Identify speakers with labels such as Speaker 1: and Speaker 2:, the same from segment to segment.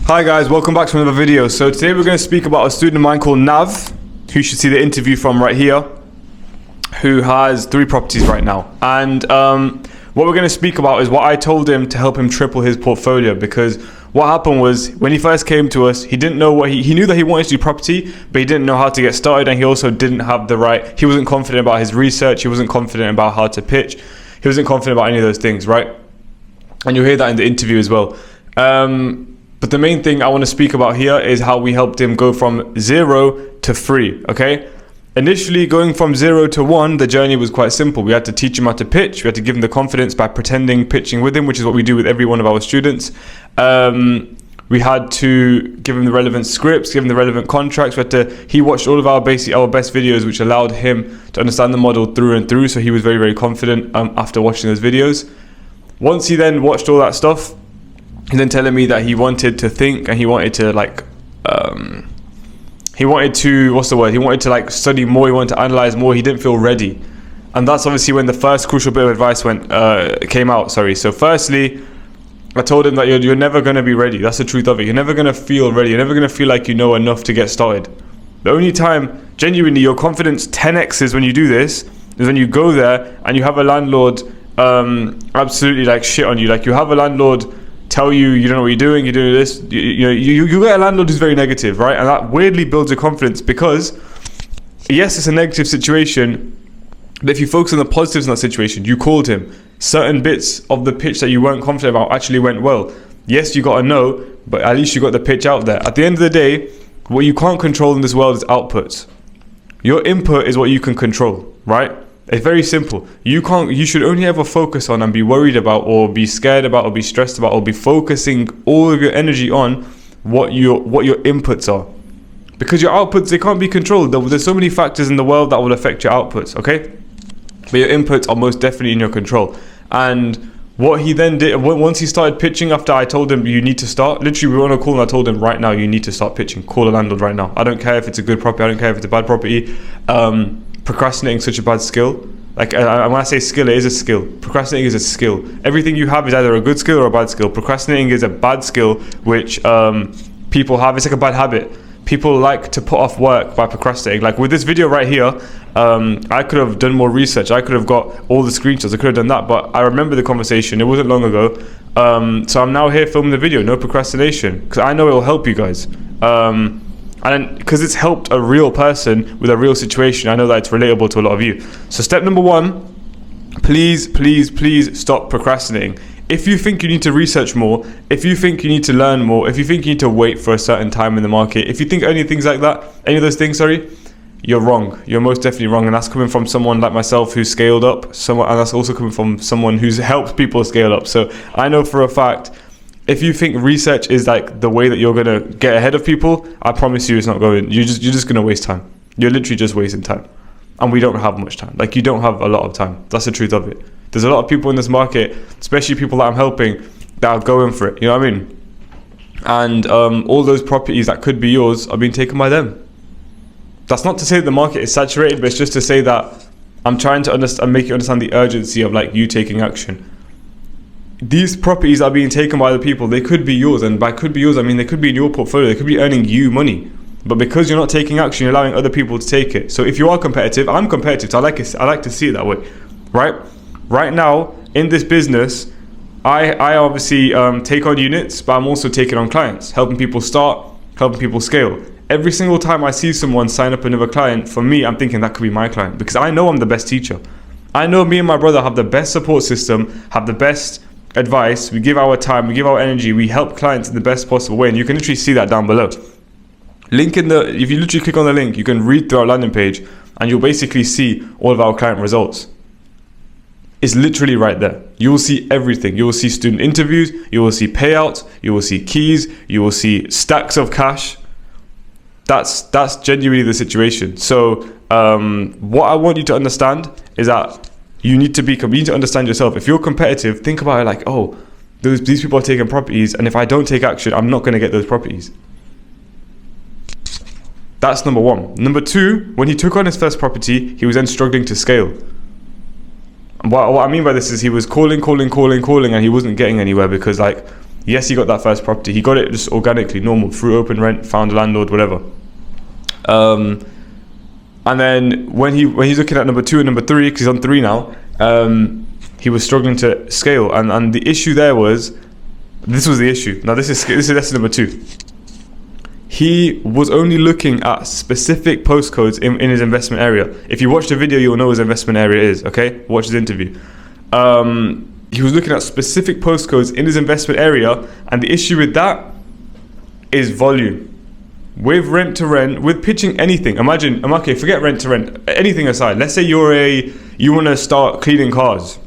Speaker 1: Hi guys, welcome back to another video. So today we're going to speak about a student of mine called Nav, who you should see the interview from right here, who has 3 properties right now. And what we're going to speak about is what I told him to help him triple his portfolio, because what happened was when he first came to us, he didn't know what he knew that he wanted to do property, but he didn't know how to get started, and he also didn't have the right, he wasn't confident about his research, he wasn't confident about how to pitch, he wasn't confident about any of those things, right? And you'll hear that in the interview as well. But the main thing I want to speak about here is how we helped him go from 0 to 3, okay? Initially, going from 0 to 1, the journey was quite simple. We had to teach him how to pitch. We had to give him the confidence by pretending pitching with him, which is what we do with every one of our students. We had to give him the relevant scripts, give him the relevant contracts. He watched all of our best videos, which allowed him to understand the model through and through. So he was very, very confident after watching those videos. Once he then watched all that stuff, he's then telling me that he wanted to think and he wanted to he wanted to like study more, he wanted to analyze more, he didn't feel ready. And that's obviously when the first crucial bit of advice came out. So firstly, I told him that you're never going to be ready. That's the truth of it. You're never going to feel ready. You're never going to feel like you know enough to get started. The only time, genuinely, your confidence 10x's when you do this is when you go there and you have a landlord absolutely like shit on you. Like you have a landlord tell you don't know what you're doing this, you get a landlord who's very negative, right? And that weirdly builds your confidence, because yes, it's a negative situation, but if you focus on the positives in that situation, you called him, certain bits of the pitch that you weren't confident about actually went well. Yes, you got a no, but at least you got the pitch out there. At the end of the day, what you can't control in this world is outputs. Your input is what you can control, right? It's very simple. You should only ever focus on and be worried about or be scared about or be stressed about or be focusing all of your energy on what your inputs are. Because your outputs, they can't be controlled. There's so many factors in the world that will affect your outputs, okay? But your inputs are most definitely in your control. And what he then did, once he started pitching after I told him you need to start, literally we were on a call and I told him right now you need to start pitching. Call a landlord right now. I don't care if it's a good property, I don't care if it's a bad property. Procrastinating is such a bad skill. Like when I say skill, it is a skill. Procrastinating is a skill. Everything you have is either a good skill or a bad skill. Procrastinating is a bad skill which people have. It's like a bad habit. People like to put off work by procrastinating. Like with this video right here, I could have done more research. I could have got all the screenshots. I could have done that, but I remember the conversation. It wasn't long ago. So I'm now here filming the video. No procrastination, because I know it will help you guys. And because it's helped a real person with a real situation, I know that it's relatable to a lot of you. So step number 1, please stop procrastinating. If you think you need to research more, if you think you need to learn more, if you think you need to wait for a certain time in the market, if you think any of those things, you're wrong. You're most definitely wrong. And that's coming from someone like myself who's scaled up, and that's also coming from someone who's helped people scale up. So I know for a fact, if you think research is like the way that you're gonna get ahead of people, I promise you it's not going. You're just gonna waste time. You're literally just wasting time, and we don't have much time. Like you don't have a lot of time. That's the truth of it. There's a lot of people in this market, especially people that I'm helping, that are going for it. You know what I mean? And all those properties that could be yours are being taken by them. That's not to say that the market is saturated, but it's just to say that I'm trying to understand, make you understand the urgency of like you taking action. These properties are being taken by other people. They could be yours, and by could be yours, I mean they could be in your portfolio. They could be earning you money, but because you're not taking action, you're allowing other people to take it. So if you are competitive, I'm competitive. So I like to see it that way, right? Right now in this business, I obviously take on units, but I'm also taking on clients, helping people start, helping people scale. Every single time I see someone sign up another client, for me, I'm thinking that could be my client, because I know I'm the best teacher. I know me and my brother have the best support system, have the best advice. We give our time, we give our energy, we help clients in the best possible way, and you can literally see that down below. If you literally click on the link, you can read through our landing page and you'll basically see all of our client results. It's literally right there. You will see everything. You will see student interviews, you will see payouts, you will see keys, you will see stacks of cash. That's genuinely the situation. So what I want you to understand is that you need to understand yourself. If you're competitive, think about it like, oh, these people are taking properties, and if I don't take action, I'm not going to get those properties. That's number 1. Number 2, when he took on his first property, he was then struggling to scale. And what I mean by this is he was calling, and he wasn't getting anywhere, because like Yes, he got that first property. He got it just organically, normal, through open rent, found a landlord, whatever. And then when he's looking at number 2 and number 3, because he's on 3 now, he was struggling to scale. And the issue there was, this was the issue. Now this is lesson number 2. He was only looking at specific postcodes in his investment area. If you watch the video, you'll know his investment area is, okay? Watch his interview. He was looking at specific postcodes in his investment area, and the issue with that is volume. With rent to rent, with pitching anything, imagine, okay, forget rent to rent, anything aside. Let's say you want to start cleaning cars.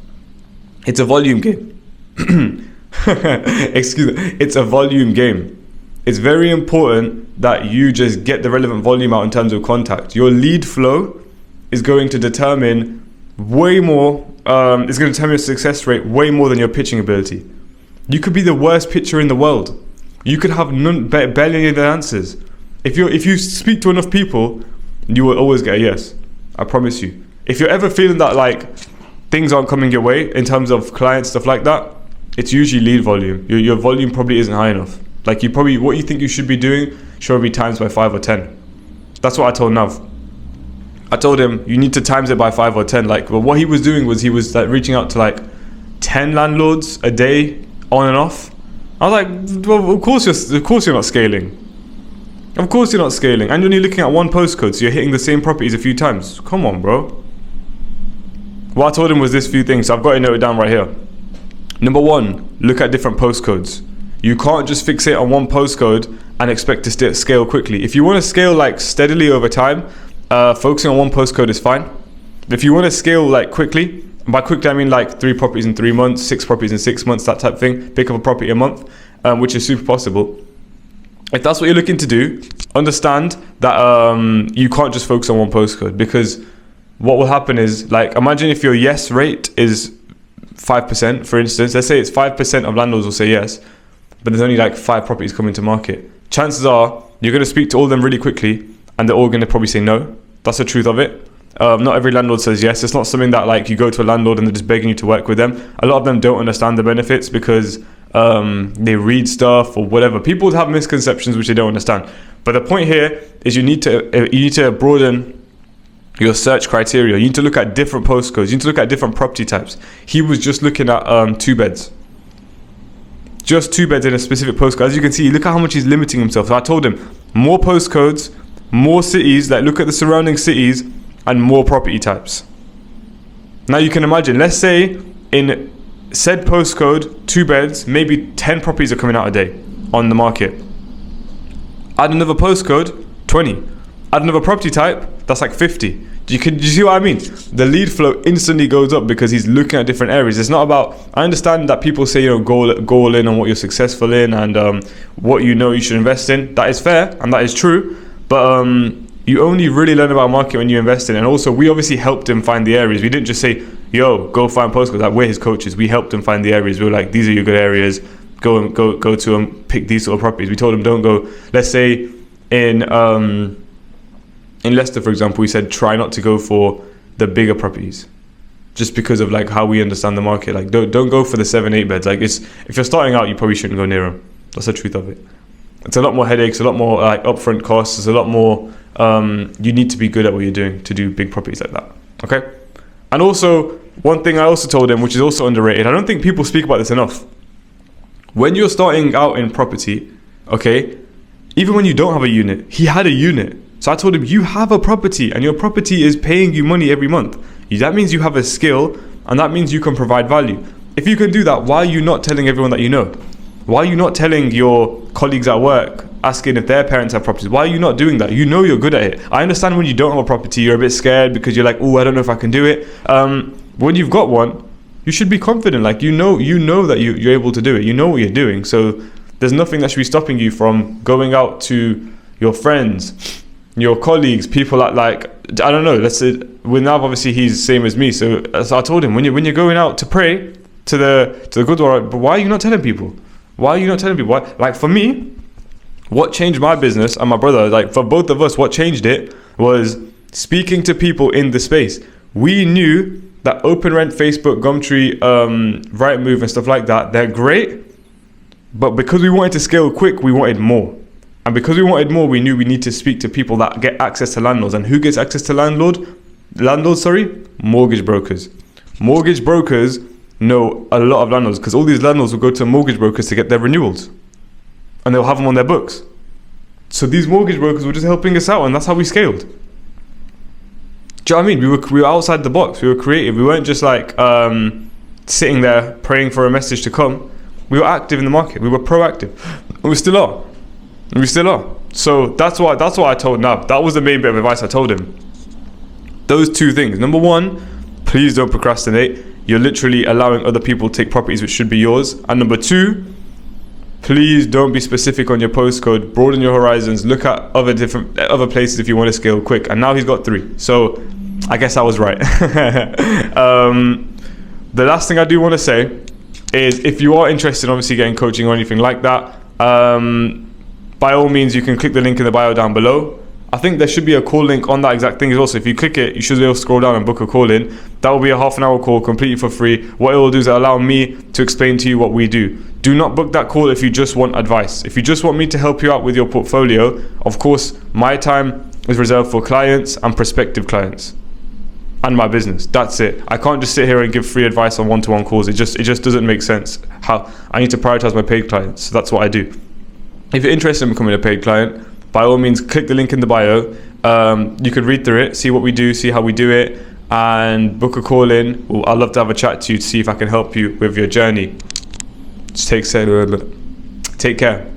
Speaker 1: It's a volume game. Excuse me, it's a volume game. It's very important that you just get the relevant volume out in terms of contact. Your lead flow is going to determine way more, it's going to determine your success rate way more than your pitching ability. You could be the worst pitcher in the world. You could have barely any of the answers. If you speak to enough people, you will always get a yes. I promise you. If you're ever feeling that like things aren't coming your way in terms of clients, stuff like that, it's usually lead volume. Your volume probably isn't high enough. Like what you think you should be doing should be times by 5 or 10. That's what I told Nav. I told him you need to times it by 5 or 10. Like, well, what he was doing was he was like reaching out to like 10 landlords a day on and off. I was like, well, of course you're not scaling. Of course you're not scaling. And you're only looking at one postcode, so you're hitting the same properties a few times. Come on, bro. What I told him was this few things. So I've got it noted down right here. Number 1, look at different postcodes. You can't just fixate on one postcode and expect to scale quickly. If you want to scale like steadily over time, focusing on one postcode is fine. If you want to scale like quickly, and by quickly I mean like 3 properties in 3 months, 6 properties in 6 months, that type of thing. Pick up a property a month, which is super possible. If that's what you're looking to do, understand that you can't just focus on one postcode, because what will happen is, like, imagine if your yes rate is 5%, for instance. Let's say it's 5% of landlords will say yes, but there's only like 5 properties coming to market. Chances are you're going to speak to all of them really quickly, and they're all going to probably say no. That's the truth of it. Not every landlord says yes. It's not something that like you go to a landlord and they're just begging you to work with them. A lot of them don't understand the benefits because they read stuff or whatever. People have misconceptions which they don't understand. But the point here is you need to broaden your search criteria. You need to look at different postcodes. You need to look at different property types. He was just looking at 2 beds. Just 2 beds in a specific postcode. As you can see, look at how much he's limiting himself. So I told him more postcodes, more cities, like look at the surrounding cities, and more property types. Now you can imagine, let's say in said postcode, 2 beds, maybe 10 properties are coming out a day on the market. Add another postcode, 20. Add another property type, that's like 50. Do you see what I mean? The lead flow instantly goes up because he's looking at different areas. It's not about, I understand that people say, go all in on what you're successful in and what you should invest in. That is fair and that is true. But you only really learn about market when you invest in it. And also, we obviously helped him find the areas. We didn't just say, go find postcodes. Like, we're his coaches. We helped him find the areas. We were like, these are your good areas. Go to them, pick these sort of properties. We told him, don't go. Let's say in Leicester, for example, we said try not to go for the bigger properties, just because of like how we understand the market. Like don't go for the 7-8 beds. Like if you're starting out, you probably shouldn't go near them. That's the truth of it. It's a lot more headaches, a lot more like upfront costs. There's a lot more. You need to be good at what you're doing to do big properties like that. Okay. And also, one thing I also told him, which is also underrated, I don't think people speak about this enough. When you're starting out in property, okay, even when you don't have a unit, he had a unit. So I told him, you have a property and your property is paying you money every month. That means you have a skill and that means you can provide value. If you can do that, why are you not telling everyone that you know? Why are you not telling your colleagues at work, asking if their parents have properties? Why are you not doing that? You know you're good at it. I understand when you don't have a property, you're a bit scared because you're like, oh, I don't know if I can do it. When you've got one, you should be confident. Like, you know that you're able to do it. You know what you're doing. So there's nothing that should be stopping you from going out to your friends, your colleagues, people at like, I don't know, let's say, with Nav, obviously he's the same as me. So I told him, when you're going out to pray to the Gurdwara, but why are you not telling people? Why are you not telling people? Why? Like, for me, what changed my business and my brother, like for both of us, what changed it was speaking to people in the space. We knew that Open Rent, Facebook, Gumtree, Rightmove and stuff like that, they're great, But because we wanted to scale quick, we wanted more. And because we wanted more, we knew we need to speak to people that get access to landlords. And who gets access to landlords? Mortgage brokers. Mortgage brokers know a lot of landlords, because all these landlords will go to mortgage brokers to get their renewals. And they'll have them on their books. So these mortgage brokers were just helping us out, and that's how we scaled. Do you know what I mean? We were outside the box. We were creative. We weren't just like sitting there praying for a message to come. We were active in the market. We were proactive. And we still are. And we still are. So that's what I told Nab. That was the main bit of advice I told him. Those two things. Number one, please don't procrastinate. You're literally allowing other people to take properties which should be yours. And number two, please don't be specific on your postcode. Broaden your horizons. Look at other places if you want to scale quick. And now he's got 3. So I guess I was right. The last thing I do want to say is, if you are interested in obviously getting coaching or anything like that, by all means you can click the link in the bio down below. I think there should be a call link on that exact thing as well. So if you click it, you should be able to scroll down and book a call in. That will be a half-an-hour call completely for free. What it will do is allow me to explain to you what we do. Do not book that call if you just want advice. If you just want me to help you out with your portfolio, of course, my time is reserved for clients and prospective clients and my business. That's it. I can't just sit here and give free advice on one-to-one calls. It just doesn't make sense. How I need to prioritize my paid clients. So that's what I do. If you're interested in becoming a paid client, by all means, click the link in the bio. You can read through it, see what we do, see how we do it, and book a call in. I'd love to have a chat to you to see if I can help you with your journey. Just take care.